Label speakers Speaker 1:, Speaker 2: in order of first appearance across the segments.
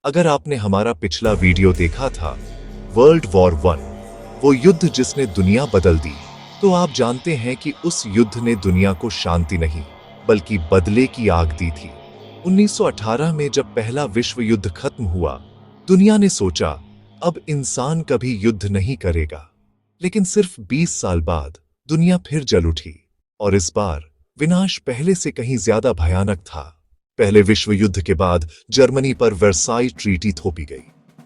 Speaker 1: अगर आपने हमारा पिछला वीडियो देखा था, वर्ल्ड वॉर 1, वो युद्ध जिसने दुनिया बदल दी, तो आप जानते हैं कि उस युद्ध ने दुनिया को शांति नहीं बल्कि बदले की आग दी थी। 1918 में जब पहला विश्व युद्ध खत्म हुआ, दुनिया ने सोचा अब इंसान कभी युद्ध नहीं करेगा। लेकिन सिर्फ 20 साल बाद दुनिया फिर जल उठी, और इस बार विनाश पहले से कहीं ज्यादा भयानक था। पहले विश्व युद्ध के बाद जर्मनी पर वर्साई ट्रीटी थोपी गई।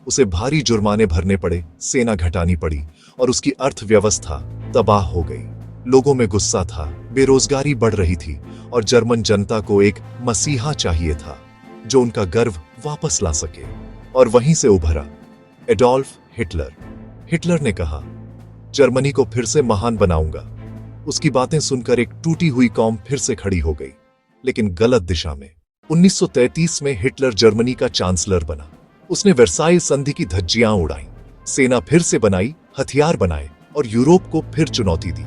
Speaker 1: उसे भारी जुर्माने भरने पड़े, सेना घटानी पड़ी और उसकी अर्थव्यवस्था तबाह हो गई। लोगों में गुस्सा था, बेरोजगारी बढ़ रही थी और जर्मन जनता को एक मसीहा चाहिए था जो उनका गर्व वापस ला सके। और वहीं से उभरा एडोल्फ हिटलर। हिटलर ने कहा, जर्मनी को फिर से महान बनाऊंगा। उसकी बातें सुनकर एक टूटी हुई कौम फिर से खड़ी हो गई, लेकिन गलत दिशा में। 1933 में हिटलर जर्मनी का चांसलर बना। उसने वर्साई संधि की धज्जियां उड़ाई, सेना फिर से बनाई, हथियार बनाए और यूरोप को फिर चुनौती दी।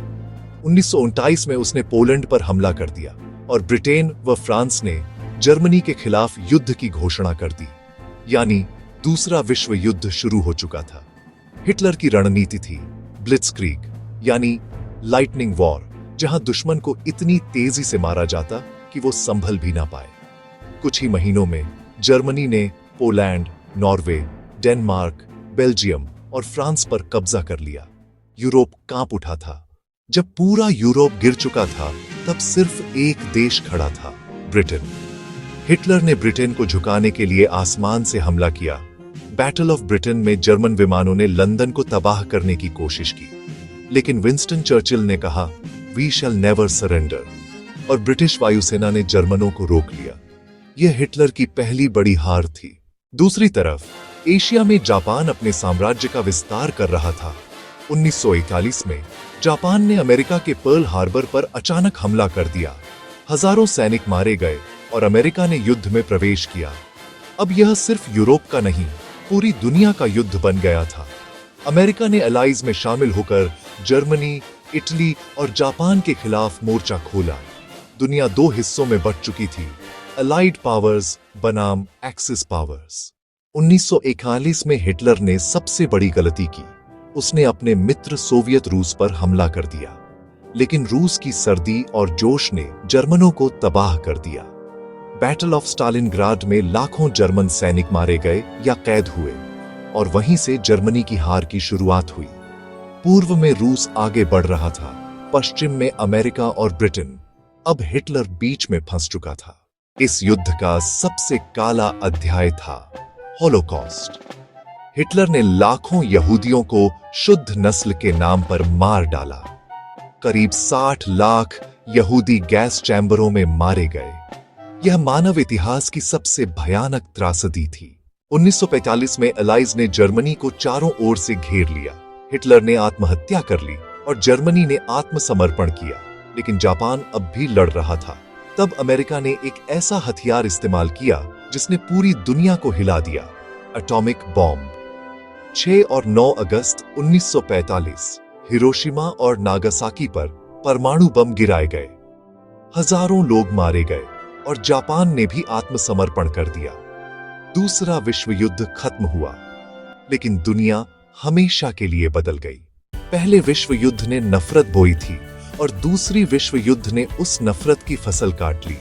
Speaker 1: 1929 में उसने पोलैंड पर हमला कर दिया और ब्रिटेन व फ्रांस ने जर्मनी के खिलाफ युद्ध की घोषणा कर दी। यानी दूसरा विश्व युद्ध शुरू हो चुका था। हिटलर की रणनीति थी ब्लिट्जक्रीग, यानी लाइटनिंग वॉर, जहां दुश्मन को इतनी तेजी से मारा जाता कि वो संभल भी ना पाए। कुछ ही महीनों में जर्मनी ने पोलैंड, नॉर्वे, डेनमार्क, बेल्जियम और फ्रांस पर कब्जा कर लिया। यूरोप कांप उठा था। जब पूरा यूरोप गिर चुका था, तब सिर्फ एक देश खड़ा था, ब्रिटेन। हिटलर ने ब्रिटेन को झुकाने के लिए आसमान से हमला किया। बैटल ऑफ ब्रिटेन में जर्मन विमानों ने लंदन को तबाह करने की कोशिश की, लेकिन विंस्टन चर्चिल ने कहा, वी शैल नेवर सरेंडर, और ब्रिटिश वायुसेना ने जर्मनों को रोक लिया। यह हिटलर की पहली बड़ी हार थी। दूसरी तरफ एशिया में जापान अपने साम्राज्य का विस्तार कर रहा था। 1941 में जापान ने अमेरिका के पर्ल हार्बर पर अचानक हमला कर दिया। हजारों सैनिक मारे गए और अमेरिका ने युद्ध में प्रवेश किया। अब यह सिर्फ यूरोप का नहीं, पूरी दुनिया का युद्ध बन गया था। अमेरिका ने अलाइज में शामिल होकर जर्मनी, इटली और जापान के खिलाफ मोर्चा खोला। दुनिया दो हिस्सों में बंट चुकी थी, अलाइड पावर्स बनाम एक्सिस पावर्स। 1941 में हिटलर ने सबसे बड़ी गलती की। उसने अपने मित्र सोवियत रूस पर हमला कर दिया, लेकिन रूस की सर्दी और जोश ने जर्मनों को तबाह कर दिया। बैटल ऑफ स्टालिनग्राड में लाखों जर्मन सैनिक मारे गए या कैद हुए, और वहीं से जर्मनी की हार की शुरुआत हुई। पूर्व में रूस आगे बढ़ रहा था, पश्चिम में अमेरिका और ब्रिटेन। अब हिटलर बीच में फंस चुका था। इस युद्ध का सबसे काला अध्याय था होलोकॉस्ट। हिटलर ने लाखों यहूदियों को शुद्ध नस्ल के नाम पर मार डाला। करीब 60 लाख यहूदी गैस चैम्बरों में मारे गए। यह मानव इतिहास की सबसे भयानक त्रासदी थी। 1945 में अलाइज ने जर्मनी को चारों ओर से घेर लिया। हिटलर ने आत्महत्या कर ली और जर्मनी ने आत्मसमर्पण किया, लेकिन जापान अब भी लड़ रहा था। तब अमेरिका ने एक ऐसा हथियार इस्तेमाल किया जिसने पूरी दुनिया को हिला दिया, एटॉमिक बॉम्ब। 6 और 9 अगस्त 1945 हिरोशिमा और नागासाकी पर परमाणु बम गिराए गए। हजारों लोग मारे गए और जापान ने भी आत्मसमर्पण कर दिया। दूसरा विश्व युद्ध खत्म हुआ, लेकिन दुनिया हमेशा के लिए बदल गई। पहले विश्व युद्ध ने नफरत बोई थी और दूसरी विश्व युद्ध ने उस नफरत की फसल काट ली।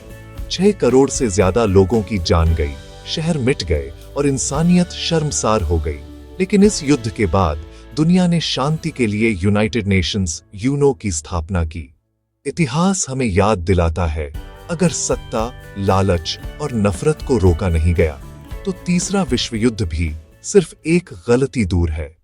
Speaker 1: 6 करोड़ से ज्यादा लोगों की जान गई, शहर मिट गए और इंसानियत शर्मसार हो गई। लेकिन इस युद्ध के बाद दुनिया ने शांति के लिए यूनाइटेड नेशंस यूनो की स्थापना की। इतिहास हमें याद दिलाता है, अगर सत्ता, लालच और नफरत को रोका नहीं गया, तो तीसरा विश्व युद्ध भी सिर्फ एक गलती दूर है।